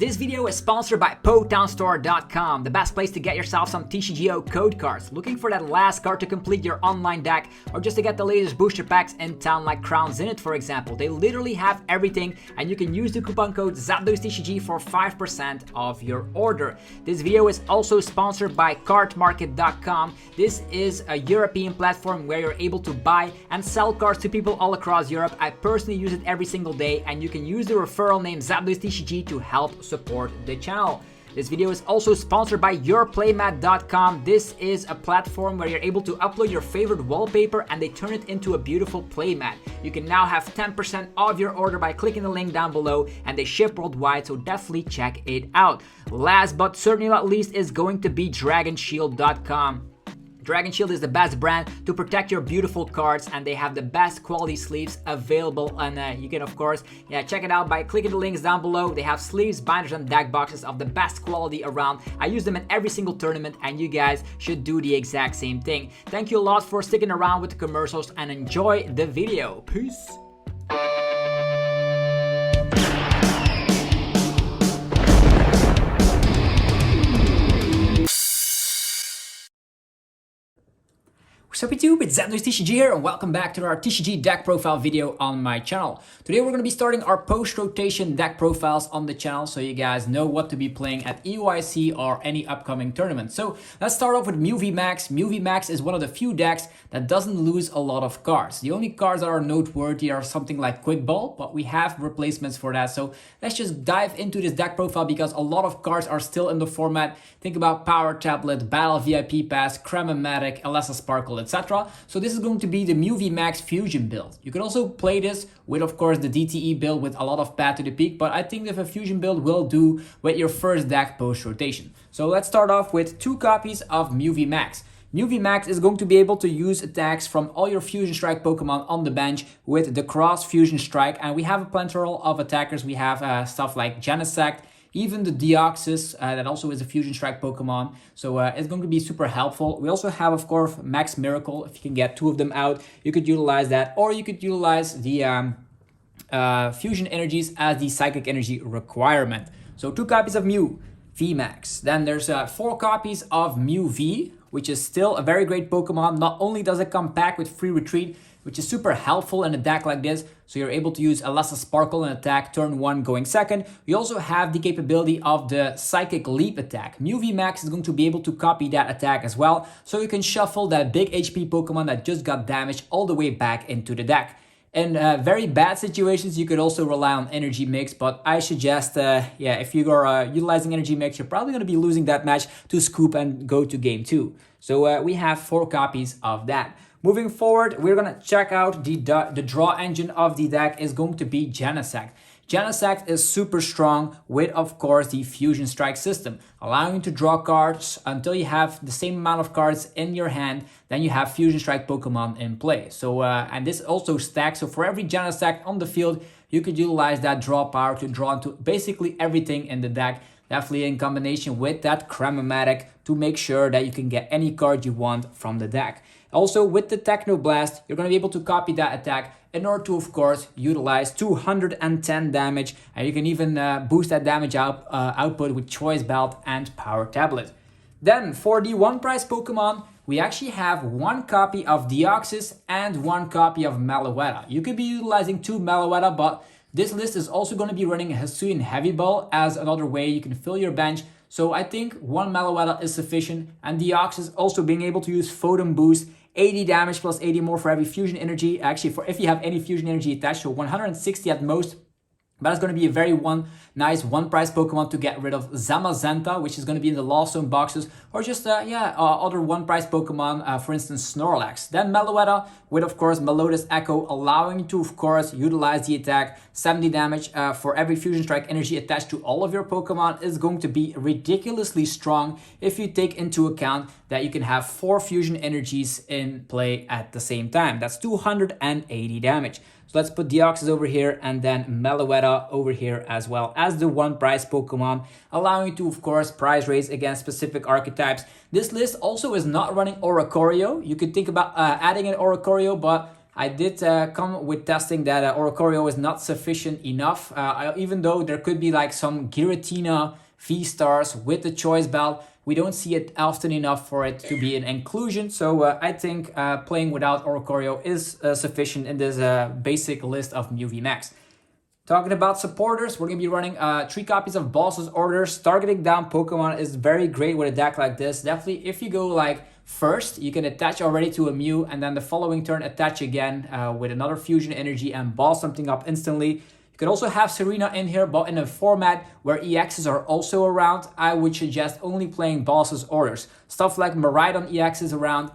This video is sponsored by PotownStore.com, the best place to get yourself some TCG code cards. Looking for that last card to complete your online deck, or just to get the latest booster packs in town like Crowns in it, for example. They literally have everything, and you can use the coupon code ZapdosTCG for 5% off your order. This video is also sponsored by CARDMARKET.com. This is a European platform where you're able to buy and sell cards to people all across Europe. I personally use it every single day, and you can use the referral name ZapdosTCG to help support the channel. This video is also sponsored by PLAYMAT.com. This is a platform where you're able to upload your favorite wallpaper and they turn it into a beautiful playmat. You can now have 10% off your order by clicking the link down below, and they ship worldwide, so definitely check it out. Last but certainly not least is going to be DragonShield.com. Dragon Shield is the best brand to protect your beautiful cards, and they have the best quality sleeves available, and you can of course check it out by clicking the links down below. They have sleeves, binders, and deck boxes of the best quality around. I use them in every single tournament, and you guys should do the exact same thing. Thank you a lot for sticking around with the commercials, and enjoy the video. Peace. Sup YouTube, it's ZapdosTCG here, and welcome back to our TCG deck profile video on my channel. Today we're going to be starting our post-rotation deck profiles on the channel, so you guys know what to be playing at EUIC or any upcoming tournament. So let's start off with Mew VMAX. Mew VMAX is one of the few decks that doesn't lose a lot of cards. The only cards that are noteworthy are something like Quick Ball, but we have replacements for that. So let's just dive into this deck profile because a lot of cards are still in the format. Think about Power Tablet, Battle VIP Pass, CARDMARKET, Alessa Sparkle, etc. So this is going to be the Mew VMAX Fusion build. You can also play this with, of course, the DTE build with a lot of Path to the Peak, but I think that a Fusion build will do with your first deck post-rotation. So let's start off with 2 copies of Mew VMAX. Mew VMAX is going to be able to use attacks from all your Fusion Strike Pokemon on the bench with the Cross Fusion Strike, and we have a plethora of attackers. We have stuff like Genesect, even the Deoxys, that also is a Fusion Strike Pokemon, so it's going to be super helpful. We also have, of course, Max Miracle. If you can get 2 of them out, you could utilize that, or you could utilize the Fusion Energies as the Psychic Energy requirement. So 2 copies of Mew VMAX. Then there's 4 copies of Mew V, which is still a very great Pokemon. Not only does it come packed with free retreat, which is super helpful in a deck like this, so you're able to use Alessa Sparkle and attack turn 1 going second. We also have the capability of the Psychic Leap attack. Mew VMAX is going to be able to copy that attack as well, so you can shuffle that big HP Pokemon that just got damaged all the way back into the deck. In very bad situations, you could also rely on Energy Mix, but I suggest, if you are utilizing Energy Mix, you're probably going to be losing that match to Scoop and go to game 2. So we have 4 copies of that. Moving forward, we're going to check out the draw engine of the deck is going to be Genesect. Genesect is super strong with, of course, the Fusion Strike system, allowing you to draw cards until you have the same amount of cards in your hand, then you have Fusion Strike Pokemon in play. So, and this also stacks, so for every Genesect on the field, you could utilize that draw power to draw into basically everything in the deck, definitely in combination with that CARDMARKET to make sure that you can get any card you want from the deck. Also, with the Techno Blast, you're going to be able to copy that attack in order to, of course, utilize 210 damage, and you can even boost that damage output with Choice Belt and Power Tablet. Then, for the 1 prize Pokemon, we actually have 1 copy of Deoxys and 1 copy of Meloetta. You could be utilizing 2 Meloetta, but this list is also going to be running Hisuian Heavy Ball as another way you can fill your bench. So I think 1 Meloetta is sufficient, and Deoxys also being able to use Photon Boost, 80 damage plus 80 more for every Fusion Energy. Actually, for if you have any Fusion Energy attached, so 160 at most. But it's going to be a very nice 1 prize Pokemon to get rid of Zamazenta, which is going to be in the Lost Zone boxes, or just other 1 prize Pokemon, for instance Snorlax. Then Meloetta with, of course, Melodious Echo, allowing you to, of course, utilize the attack. 70 damage for every Fusion Strike Energy attached to all of your Pokemon is going to be ridiculously strong if you take into account that you can have 4 Fusion Energies in play at the same time. That's 280 damage. So let's put Deoxys over here and then Meloetta over here as well as the 1 prize Pokemon, allowing you to, of course, prize raise against specific archetypes. This list also is not running Oricorio. You could think about adding an Oricorio, but I did come with testing that Oricorio is not sufficient enough, even though there could be like some Giratina V-Stars with the choice belt. We don't see it often enough for it to be an inclusion, so I think playing without Oricorio is sufficient in this basic list of Mew VMAX. Talking about supporters, we're going to be running 3 copies of Boss's Orders. Targeting down Pokemon is very great with a deck like this. Definitely, if you go like first, you can attach already to a Mew, and then the following turn attach again with another Fusion Energy and boss something up instantly. You could also have Serena in here, but in a format where EXs are also around, I would suggest only playing Boss's Orders. Stuff like Miraidon EX is around.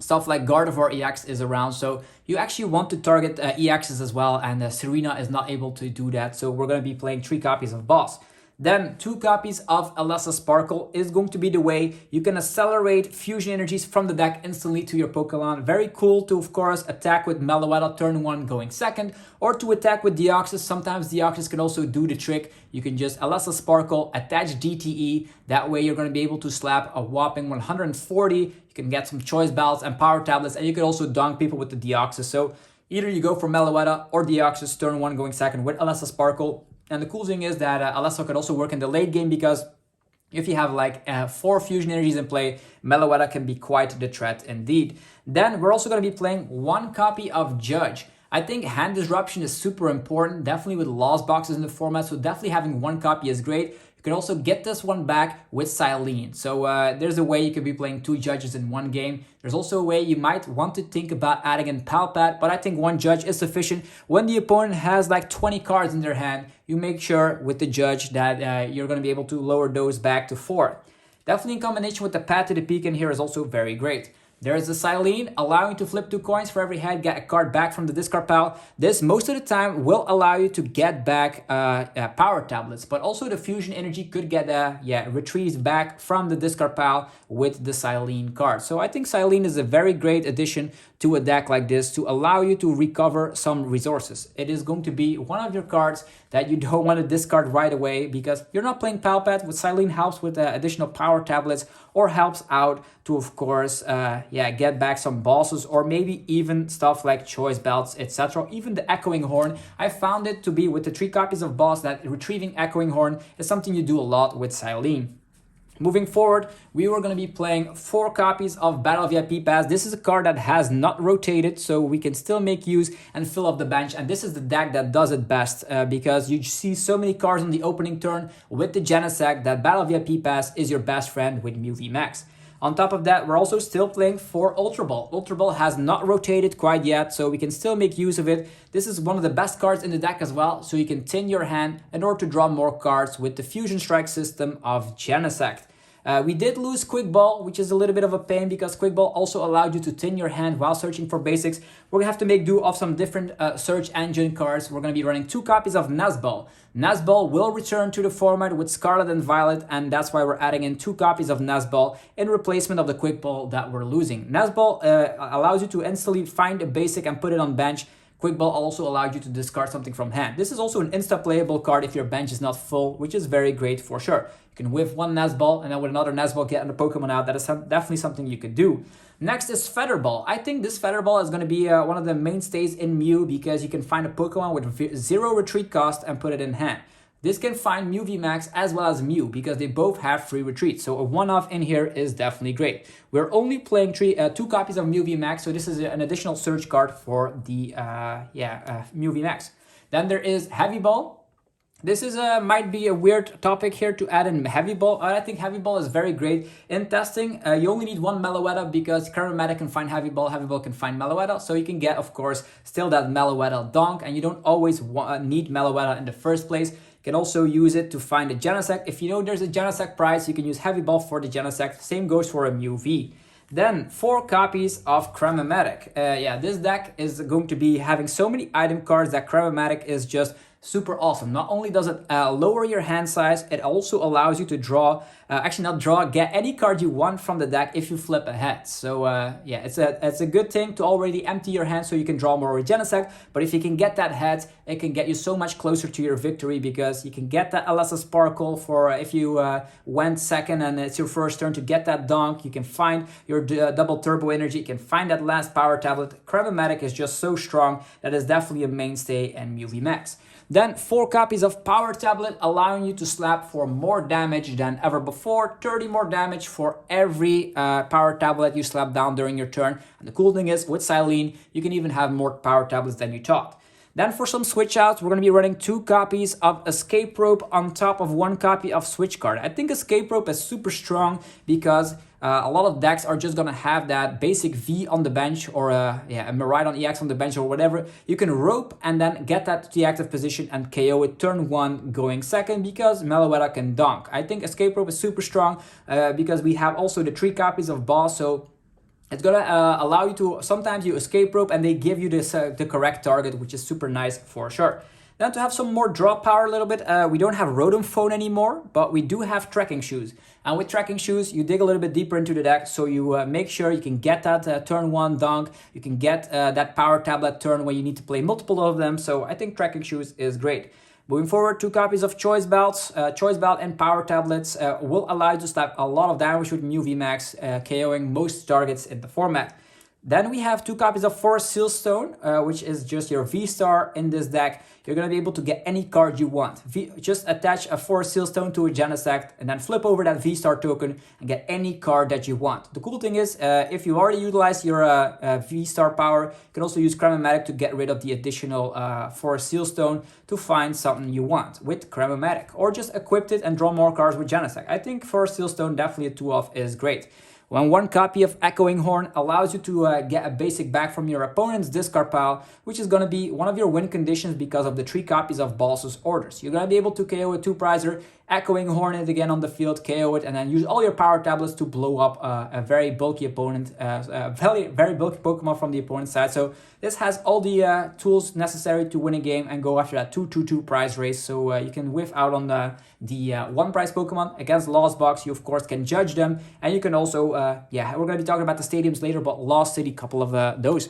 Stuff like Gardevoir EX is around, so you actually want to target EXs as well, and Serena is not able to do that, so we're going to be playing 3 copies of Boss. Then 2 copies of Alessa Sparkle is going to be the way you can accelerate fusion energies from the deck instantly to your Pokemon. Very cool to, of course, attack with Meloetta turn 1 going second, or to attack with Deoxys. Sometimes Deoxys can also do the trick. You can just Alessa Sparkle, attach DTE. That way you're going to be able to slap a whopping 140. You can get some choice belts and power tablets, and you can also dunk people with the Deoxys. So either you go for Meloetta or Deoxys turn 1 going second with Alessa Sparkle. And the cool thing is that Alessa could also work in the late game, because if you have like 4 fusion energies in play, Meloetta can be quite the threat indeed. Then we're also going to be playing 1 copy of Judge. I think hand disruption is super important, definitely with lost boxes in the format, so definitely having 1 copy is great. You can also get this one back with Silene. So there's a way you could be playing 2 Judges in 1 game. There's also a way you might want to think about adding in Palpat, but I think 1 Judge is sufficient. When the opponent has like 20 cards in their hand, you make sure with the Judge that you're going to be able to lower those back to 4. Definitely in combination with the Path to the Peak in here is also very great. There is the Silene, allowing you to flip 2 coins for every head, get a card back from the discard pile. This, most of the time, will allow you to get back power tablets, but also the fusion energy could get retrieved back from the discard pile with the Silene card. So I think Silene is a very great addition to a deck like this to allow you to recover some resources. It is going to be one of your cards that you don't want to discard right away, because you're not playing Palpat. With Silene helps with additional power tablets, or helps out to, of course, get back some bosses, or maybe even stuff like choice belts, etc. Even the Echoing Horn. I found it to be, with the 3 copies of boss, that retrieving Echoing Horn is something you do a lot with Silene. Moving forward, we were going to be playing 4 copies of Battle VIP Pass. This is a card that has not rotated, so we can still make use and fill up the bench. And this is the deck that does it best, because you see so many cards on the opening turn with the Genesect that Battle VIP Pass is your best friend with Mew VMAX. On top of that, we're also still playing 4 Ultra Ball. Ultra Ball has not rotated quite yet, so we can still make use of it. This is one of the best cards in the deck as well, so you can tin your hand in order to draw more cards with the Fusion Strike system of Genesect. We did lose Quick Ball, which is a little bit of a pain, because Quick Ball also allowed you to tin your hand while searching for basics. We're going to have to make do of some different search engine cards. We're going to be running 2 copies of Nazball. Nazball will return to the format with Scarlet and Violet, and that's why we're adding in 2 copies of Nazball in replacement of the Quick Ball that we're losing. Nazball allows you to instantly find a basic and put it on bench. Quick Ball also allowed you to discard something from hand. This is also an insta-playable card if your bench is not full, which is very great for sure. You can whiff 1 Nazball, and then with another Nazball get another Pokemon out. That is definitely something you could do. Next is Featherball. I think this Featherball is going to be one of the mainstays in Mew, because you can find a Pokemon with 0 retreat cost and put it in hand. This can find Mew VMAX as well as Mew, because they both have free retreats. So a one-off in here is definitely great. We're only playing 2 copies of Mew VMAX, so this is an additional search card for the Mew VMAX. Then there is Heavy Ball. This is might be a weird topic here to add in Heavy Ball. I think Heavy Ball is very great in testing. You only need 1 Meloetta, because CARDMARKET can find Heavy Ball can find Meloetta. So you can get, of course, still that Meloetta donk, and you don't always need Meloetta in the first place. You can also use it to find a Genesect. If you know there's a Genesect prize, you can use Heavy Ball for the Genesect. Same goes for a Mew V. Then 4 copies of CARDMARKET. This deck is going to be having so many item cards that CARDMARKET is just super awesome. Not only does it lower your hand size, it also allows you to draw, actually not draw, get any card you want from the deck if you flip ahead. So yeah, it's a good thing to already empty your hand so you can draw more with Genesect, but if you can get that head, it can get you so much closer to your victory, because you can get that Alessa Sparkle for if you went second and it's your first turn to get that donk. You can find your double turbo energy, you can find that last power tablet. CARDMARKET is just so strong that is definitely a mainstay in Mew VMAX. Then 4 copies of Power Tablet, allowing you to slap for more damage than ever before. 30 more damage for every Power Tablet you slap down during your turn. And the cool thing is, with Silene, you can even have more Power Tablets than you thought. Then for some switch outs, we're going to be running 2 copies of Escape Rope on top of 1 copy of Switch Card. I think Escape Rope is super strong because a lot of decks are just going to have that basic V on the bench, or a Miraidon EX on the bench or whatever. You can rope and then get that to the active position and KO it turn 1 going second, because Meloetta can donk. I think Escape Rope is super strong because we have also the 3 copies of Boss, so it's gonna allow you to, sometimes you escape rope and they give you this the correct target, which is super nice for sure. Then to have some more draw power a little bit, we don't have Rotom Phone anymore, but we do have Trekking Shoes. And with Trekking Shoes, you dig a little bit deeper into the deck, so you make sure you can get that turn 1 donk, you can get that Power Tablet turn when you need to play multiple of them, so I think Trekking Shoes is great. Moving forward, 2 copies of Choice Belts. Choice Belt and Power Tablets will allow you to slap a lot of damage with Mew VMAX, KOing most targets in the format. Then we have 2 copies of Forest Sealstone, which is just your V-Star in this deck. You're going to be able to get any card you want. Just attach a Forest Sealstone to a Genesect and then flip over that V-Star token and get any card that you want. The cool thing is, if you already utilize your V-Star power, you can also use CARDMARKET to get rid of the additional Forest Sealstone to find something you want with CARDMARKET. Or just equip it and draw more cards with Genesect. I think Forest Sealstone, definitely a 2-off, is great. When 1 copy of Echoing Horn allows you to get a basic back from your opponent's discard pile, which is going to be one of your win conditions because of the 3 copies of Boss's Orders. You're going to be able to KO a 2-prizer, Echoing Horn it again on the field, KO it, and then use all your Power Tablets to blow up a very bulky opponent, very bulky Pokemon from the opponent's side. So this has all the tools necessary to win a game and go after that 2-2-2 prize race. So you can whiff out on the 1 prize Pokemon. Against Lost Box, you of course can judge them, and you can also, we're going to be talking about the stadiums later, but Lost City, couple of those.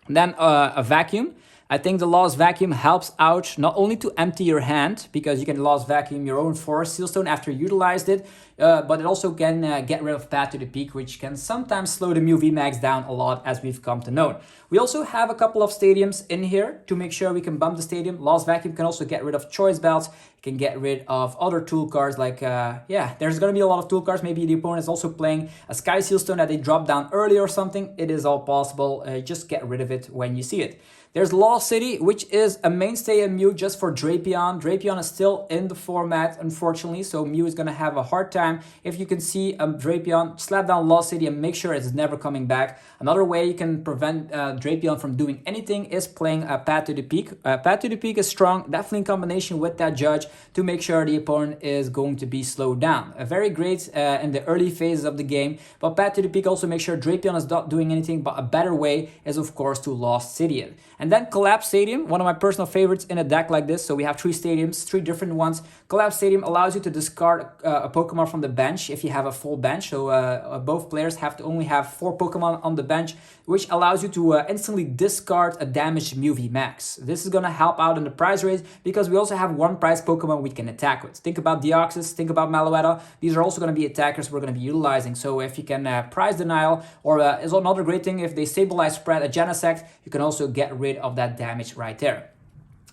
And then a Vacuum. I think the Lost Vacuum helps out not only to empty your hand, because you can Lost Vacuum your own Forest Sealstone after you utilized it, but it also can get rid of Path to the Peak, which can sometimes slow the Mew VMAX down a lot, as we've come to know. We also have a couple of stadiums in here to make sure we can bump the stadium. Lost Vacuum can also get rid of Choice Belts, it can get rid of other tool cards like, there's going to be a lot of tool cards. Maybe the opponent is also playing a Sky Sealstone that they dropped down early or something. It is all possible, just get rid of it when you see it. There's Lost City, which is a mainstay in Mew just for Drapion. Drapion is still in the format, unfortunately, so Mew is going to have a hard time. If you can see a Drapion, slap down Lost City and make sure it's never coming back. Another way you can prevent Drapion from doing anything is playing a Path to the Peak. Path to the Peak is strong, definitely in combination with that Judge, to make sure the opponent is going to be slowed down. Very great in the early phases of the game, but Path to the Peak also makes sure Drapion is not doing anything, but a better way is of course to Lost City it. And then Collapse Stadium, one of my personal favorites in a deck like this. So we have 3 stadiums, 3 different ones. Collapse Stadium allows you to discard a Pokemon from the bench if you have a full bench. So both players have to only have 4 Pokemon on the bench, which allows you to instantly discard a damaged Mew VMAX. This is going to help out in the prize race because we also have 1 prize Pokemon we can attack with. Think about Deoxys, think about Meloetta. These are also going to be attackers we're going to be utilizing. So if you can prize denial, or is another great thing, if they stabilize spread a Genesect, you can also get rid of that damage right there.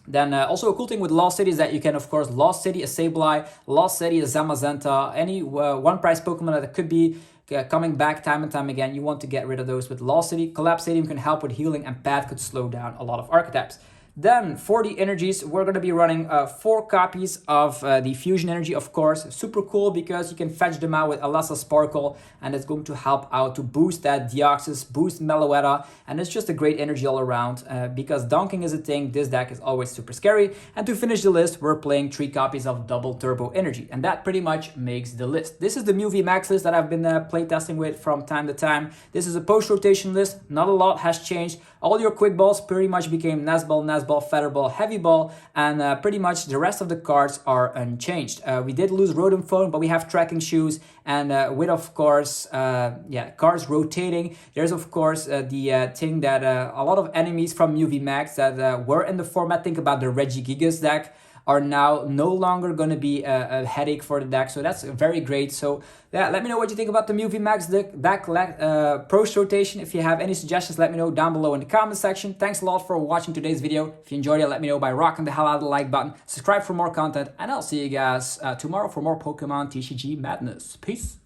Then also a cool thing with Lost City is that you can of course Lost City a Sableye, Lost City a Zamazenta, any 1 prize Pokemon that could be coming back time and time again. You want to get rid of those with Lost City. Collapse Stadium can help with healing, and Path could slow down a lot of archetypes. Then for the energies, we're going to be running 4 copies of the Fusion Energy, of course. Super cool because you can fetch them out with Alessa Sparkle, and it's going to help out to boost that Deoxys, boost Meloetta, and it's just a great energy all around. Because donking is a thing, this deck is always super scary. And to finish the list, we're playing 3 copies of Double Turbo Energy, and that pretty much makes the list. This is the Mew VMAX list that I've been playtesting with from time to time. This is a post-rotation list, not a lot has changed. All your quick balls pretty much became Nesball, Fast Ball, Feather Ball, Heavy Ball, and pretty much the rest of the cards are unchanged. We did lose Rodent Phone, but we have Tracking Shoes, and with, of course, cards rotating. There's, of course, the thing that a lot of enemies from Mew VMAX that were in the format, think about the Regigigas deck, are now no longer going to be a headache for the deck. So that's very great. So yeah, let me know what you think about the Mew VMAX deck Post Rotation. If you have any suggestions, let me know down below in the comment section. Thanks a lot for watching today's video. If you enjoyed it, let me know by rocking the hell out of the like button. Subscribe for more content, and I'll see you guys tomorrow for more Pokemon TCG madness. Peace.